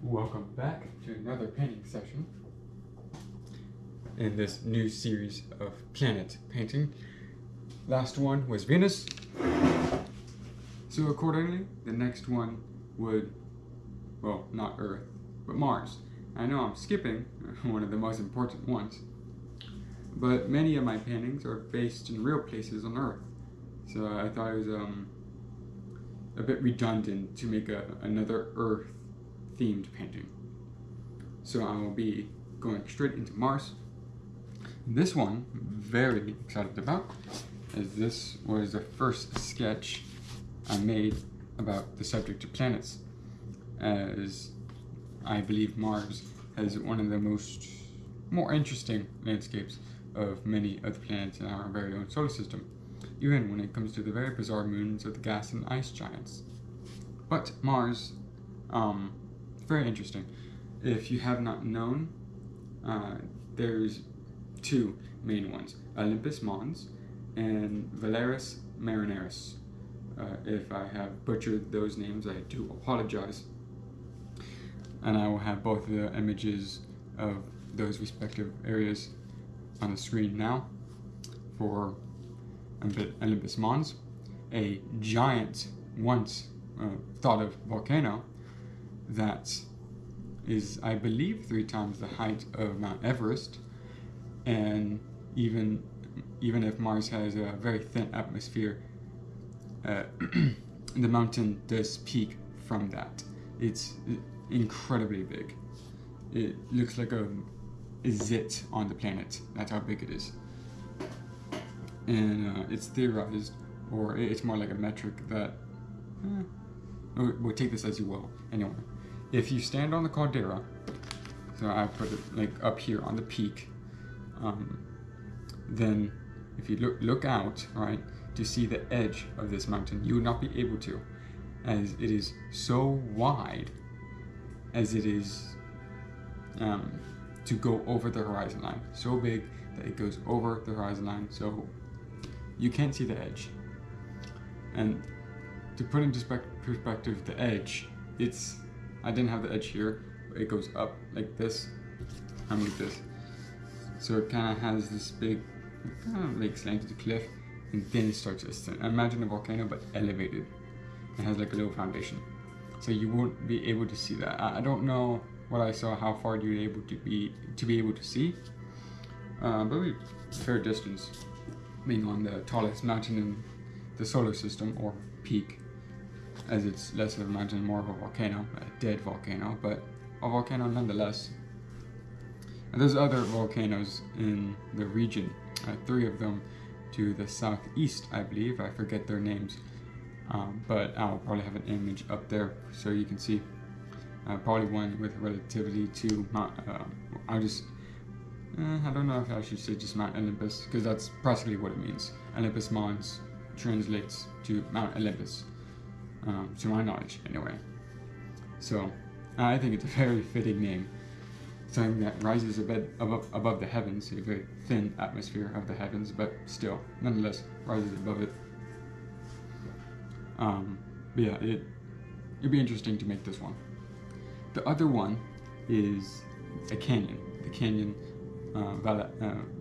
Welcome back to another painting session in this new series of planet painting. Last one was Venus, so accordingly the next one would, well, not Earth, but Mars. I know I'm skipping one of the most important ones, but many of my paintings are based in real places on Earth, so I thought it was a bit redundant to make another Earth themed painting. So I will be going straight into Mars. This one, very excited about, as this was the first sketch I made about the subject of planets, as I believe Mars has one of the more interesting landscapes of many of the planets in our very own solar system, even when it comes to the very bizarre moons of the gas and ice giants. But Mars, very interesting. If you have not known, there's two main ones, Olympus Mons and Valerius Marineris. If I have butchered those names, I do apologize. And I will have both of the images of those respective areas on the screen now. For Olympus Mons, a giant, once thought of volcano that is, I believe, 3 times the height of Mount Everest, and even if Mars has a very thin atmosphere, the mountain does peak from that. It's incredibly big. It looks like a zit on the planet. That's how big it is. And it's theorized, or it's more like a metric that, we'll take this as you will. Anyway, if you stand on the caldera, so I put it like up here on the peak, then if you look out, right, to see the edge of this mountain, you would not be able to, as it is so wide, as it is to go over the horizon line. So big that it goes over the horizon line, so you can't see the edge. And to put into perspective the edge, I didn't have the edge here, but it goes up like this. I made this. So it kind of has this big, like slanted cliff, and then it starts to ascend. Imagine a volcano, but elevated. It has like a little foundation. So you won't be able to see that. I don't know what I saw, how far you're able to be able to see. But we fair distance, being on the tallest mountain in the solar system, or peak, as it's less of a mountain, more of a volcano, a dead volcano, but a volcano nonetheless. And there's other volcanoes in the region, 3 of them to the southeast, I believe. I forget their names, but I'll probably have an image up there so you can see. Probably one with relativity to Mount, I don't know if I should say just Mount Olympus, because that's practically what it means. Olympus Mons translates to Mount Olympus, to my knowledge anyway. So I think it's a very fitting name. Something that rises a bit above the heavens, a very thin atmosphere of the heavens, but still, nonetheless, rises above it. But yeah, it'd be interesting to make this one. The other one is a canyon. The canyon,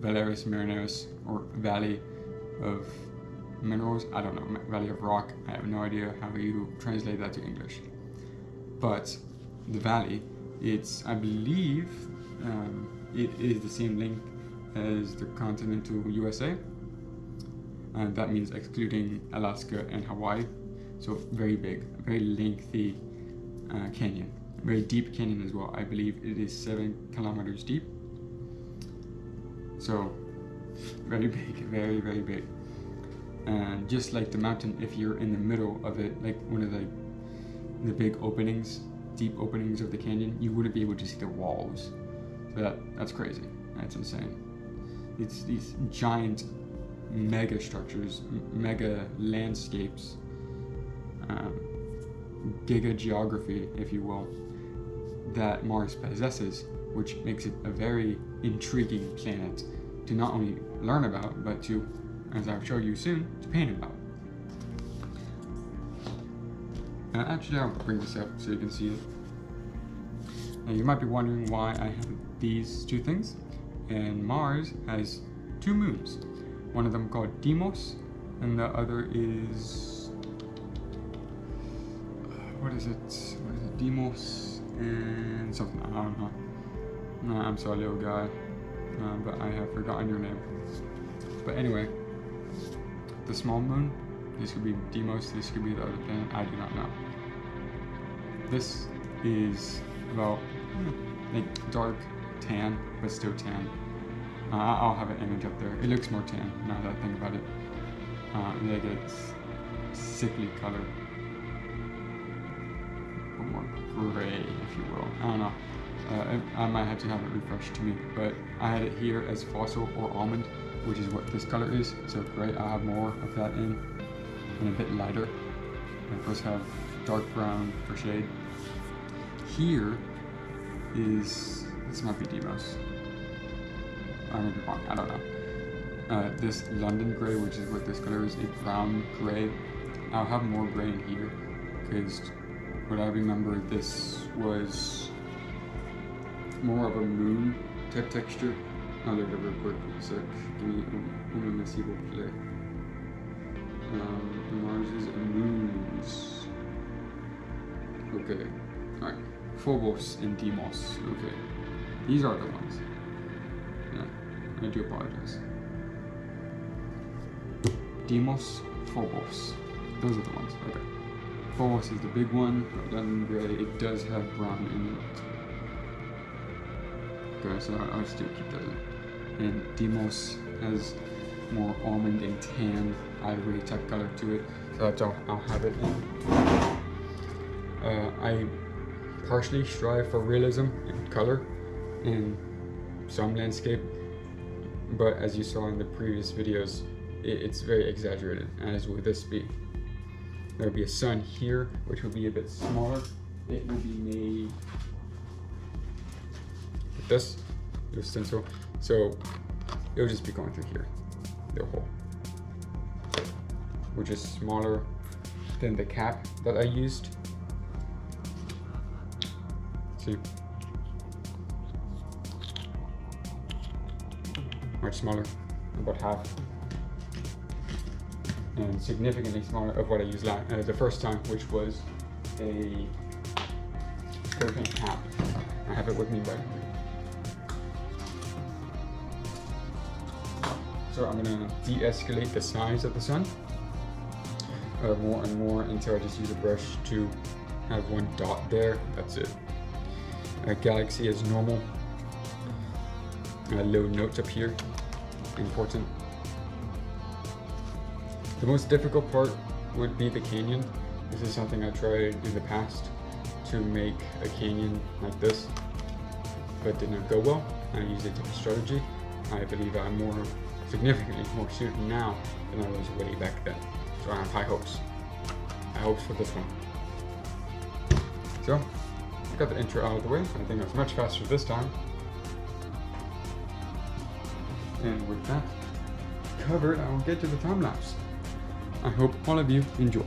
Valerius Marineris, or Valley of Minerals. I don't know, Valley of Rock. I have no idea how you translate that to English. But the valley, it's, I believe, it is the same length as the continental USA. And that means excluding Alaska and Hawaii. So very big, very lengthy canyon. Very deep canyon as well. I believe it is 7 kilometers deep. So very big, very, very big. And just like the mountain, if you're in the middle of it, like one of the big openings, deep openings of the canyon, you wouldn't be able to see the walls. So that's crazy. That's insane. It's these giant mega structures, mega landscapes, giga geography, if you will, that Mars possesses, which makes it a very intriguing planet to not only learn about, but to, as I'll show you soon, to paint about. Actually, I'll bring this up so you can see it. Now you might be wondering why I have these two things, and Mars has two moons. One of them called Deimos, and the other is what is it? Deimos and something. I don't know. No, I'm sorry, little guy, but I have forgotten your name. But anyway, the small moon. This could be Deimos. This could be the other planet. I do not know. This is about like dark tan, but still tan. I'll have an image up there. It looks more tan now that I think about it. Like it's sickly color, or more gray, if you will. I don't know. I might have to have it refreshed to me, but I had it here as fossil or almond, which is what this color is. So great, I'll have more of that in, and a bit lighter. And of course have dark brown for shade. Here is, this might be Deimos. I may be wrong, I don't know. This London gray, which is what this color is, a brown gray. I'll have more gray in here, because what I remember, this was more of a moon type texture. I'll look at it real quick, sec. Give me un moment, s'il vous plaît. Mars's moons. Okay, alright. Phobos and Deimos. Okay, these are the ones. Yeah, I do apologize. Deimos, Phobos. Those are the ones. Okay. Phobos is the big one. London gray. It does have brown in it. Okay, so I'll still keep that in. And Deimos has more almond and tan ivory type color to it. So that's all I'll have it in. I partially strive for realism and color in some landscape, but as you saw in the previous videos, it's very exaggerated, as will this be. There will be a sun here, which will be a bit smaller. It will be made with this stencil, so it'll just be going through here, the hole, which is smaller than the cap that I used. See? Much smaller, about half. And significantly smaller of what I used the first time, which was a SprayPaint cap. I have it with me right here. So I'm gonna de-escalate the size of the sun more and more until I just use a brush to have one dot there. That's it. Galaxy as normal. Little notes up here, important. The most difficult part would be the canyon. This is something I tried in the past to make a canyon like this, but did not go well. I used a different strategy. I believe I'm significantly more suited now than I was way back then. So I have high hopes. High hopes for this one. So, I got the intro out of the way. I think it's much faster this time. And with that covered, I will get to the time lapse. I hope all of you enjoy.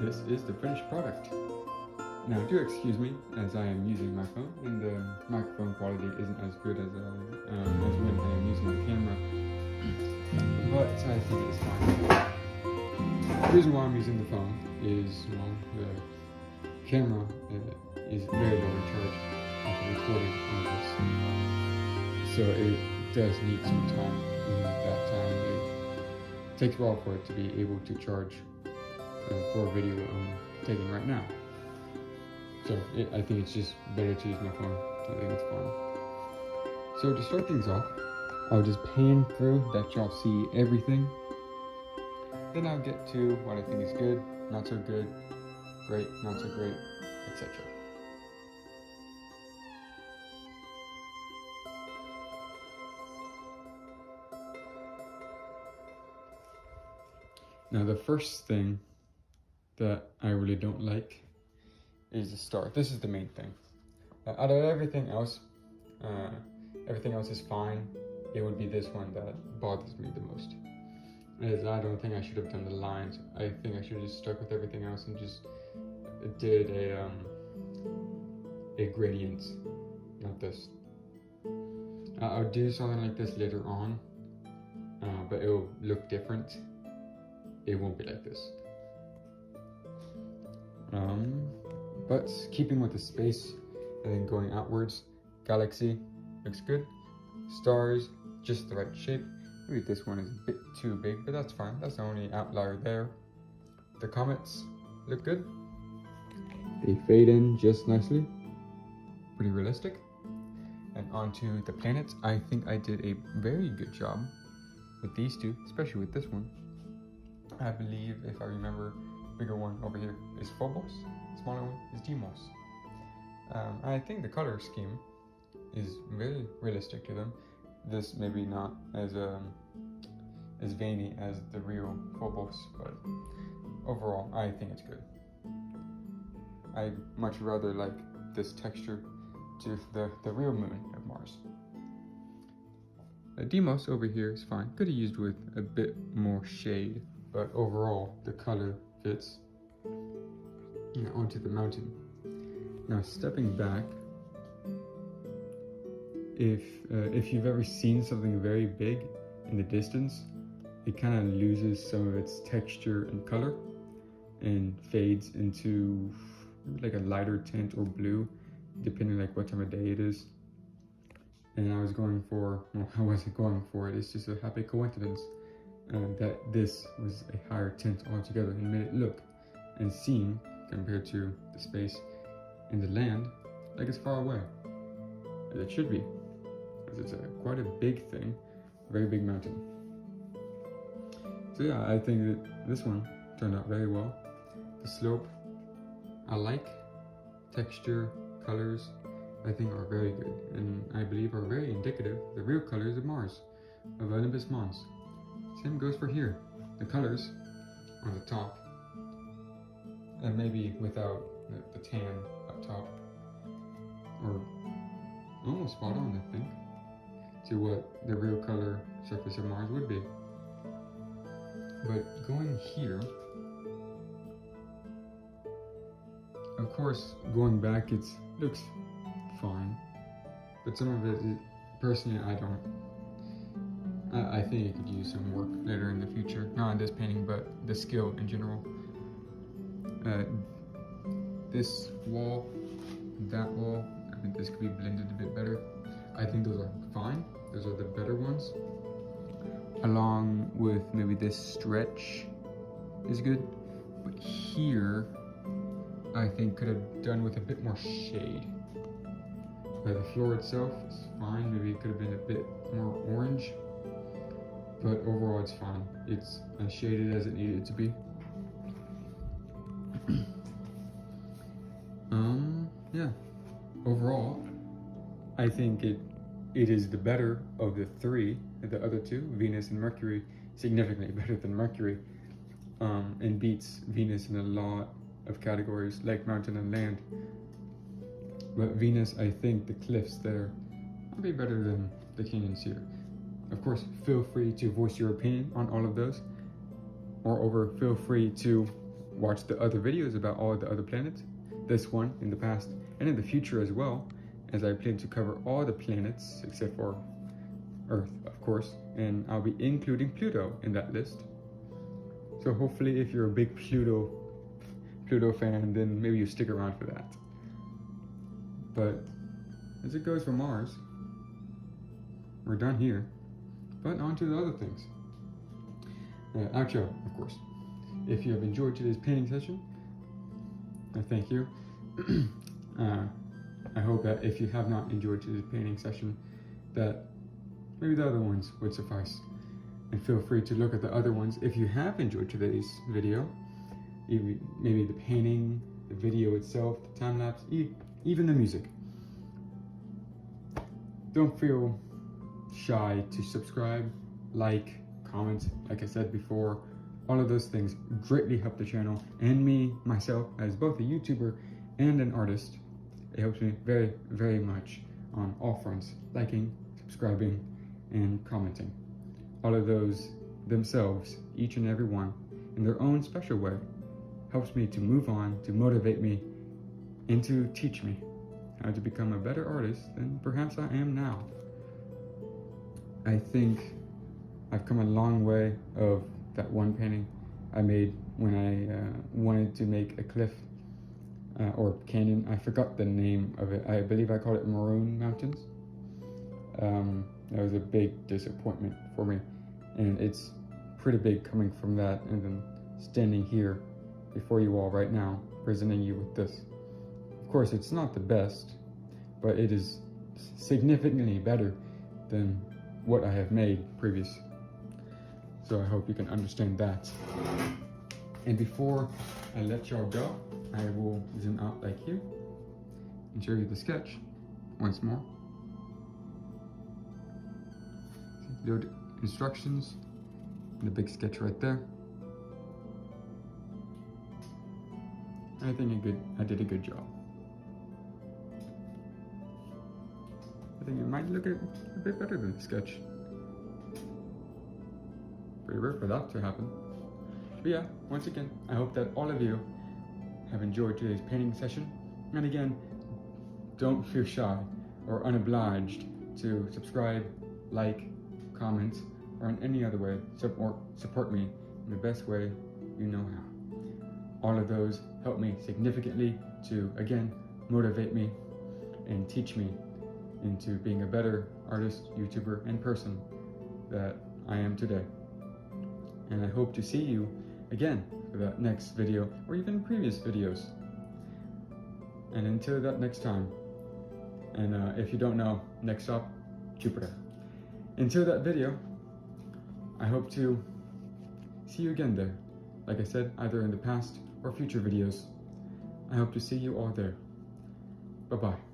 this is the finished product. Now do excuse me as I am using my phone and the microphone quality isn't as good as when I am using the camera, but I think it's fine. The reason why I'm using the phone is, well, the camera is very low in charge after recording all this, so it does need some time. And that time it takes a while for it to be able to charge for a video I'm taking right now. So I think it's just better to use my phone. I think it's fine. So to start things off, I'll just pan through that y'all see everything. Then I'll get to what I think is good, not so good, great, not so great, etc. Now the first thing that I really don't like is the start. This is the main thing. Out of everything else is fine. It would be this one that bothers me the most. As I don't think I should have done the lines. I think I should have just stuck with everything else and just did a gradient, not this. I'll do something like this later on, but it will look different. It won't be like this. But keeping with the space and then going outwards, galaxy looks good. Stars, just the right shape. Maybe this one is a bit too big, but that's fine. That's the only outlier there. The comets look good. They fade in just nicely. Pretty realistic. And onto the planets. I think I did a very good job with these two, especially with this one. I believe, if I remember, bigger one over here is Phobos, smaller one is Deimos. I think the color scheme is very realistic to them. This maybe not as veiny as the real Phobos, but overall I think it's good. I much rather like this texture to the real moon of Mars. Deimos over here is fine. Could have used with a bit more shade, but overall the color fits. Onto the mountain. Now stepping back, if you've ever seen something very big in the distance, it kind of loses some of its texture and color and fades into like a lighter tint or blue, depending like what time of day it is. And I wasn't going for it. It's just a happy coincidence that this was a higher tint altogether and made it look and seem, compared to the space and the land, like it's far away. As it should be, because it's quite a big thing, a very big mountain. So yeah, I think that this one turned out very well. The slope, I like. Texture, colors, I think are very good, and I believe are very indicative of the real colors of Mars, of Olympus Mons. Same goes for here. The colors on the top, and maybe without the tan up top, or almost spot on, I think, to what the real color surface of Mars would be. But going here, of course, going back, it looks fine, but some of it, personally, I think it could use some work later in the future. Not on this painting, but the skill in general. This wall, that wall, I think this could be blended a bit better. I think those are fine. Those are the better ones. Along with maybe this stretch is good. But here, I think could have done with a bit more shade. The floor itself is fine. Maybe it could have been a bit more orange. But overall it's fine. It's as shaded as it needed to be. Yeah. Overall, I think it is the better of the three. The other two, Venus and Mercury, significantly better than Mercury, and beats Venus in a lot of categories, like mountain and land. But Venus, I think the cliffs there will be better than the canyons here. Of course, feel free to voice your opinion on all of those. Moreover, feel free to watch the other videos about all the other planets, this one in the past and in the future as well, as I plan to cover all the planets except for Earth, of course, and I'll be including Pluto in that list. So hopefully if you're a big Pluto fan, then maybe you stick around for that. But as it goes for Mars, we're done here, but on to the other things. Outro, of course. If you have enjoyed today's painting session, I thank you. I hope that if you have not enjoyed today's painting session, that maybe the other ones would suffice. And feel free to look at the other ones if you have enjoyed today's video. Maybe the painting, the video itself, the time-lapse, even the music. Don't feel shy to subscribe, like, comment. Like I said before, all of those things greatly help the channel and me, myself, as both a YouTuber and an artist. It helps me very, very much on all fronts, liking, subscribing, and commenting. All of those themselves, each and every one, in their own special way, helps me to move on, to motivate me, and to teach me how to become a better artist than perhaps I am now. I think I've come a long way of that one painting I made when I wanted to make a cliff or canyon. I forgot the name of it. I believe I called it Maroon Mountains. That was a big disappointment for me, and it's pretty big coming from that and then standing here before you all right now, presenting you with this. Of course, it's not the best, but it is significantly better than what I have made previous. So I hope you can understand that. And before I let y'all go, I will zoom out like here and show you the sketch once more. The instructions and the big sketch right there. I think I did a good job. I think it might look a bit better than the sketch. Pretty rare for that to happen. But yeah, once again, I hope that all of you have enjoyed today's painting session. And again, don't feel shy or unobliged to subscribe, like, comment, or in any other way support me in the best way you know how. All of those help me significantly to, again, motivate me and teach me into being a better artist, YouTuber, and person that I am today. And I hope to see you again for that next video or even previous videos. And until that next time, and if you don't know, next stop, Jupiter. Until that video, I hope to see you again there. Like I said, either in the past or future videos. I hope to see you all there. Bye-bye.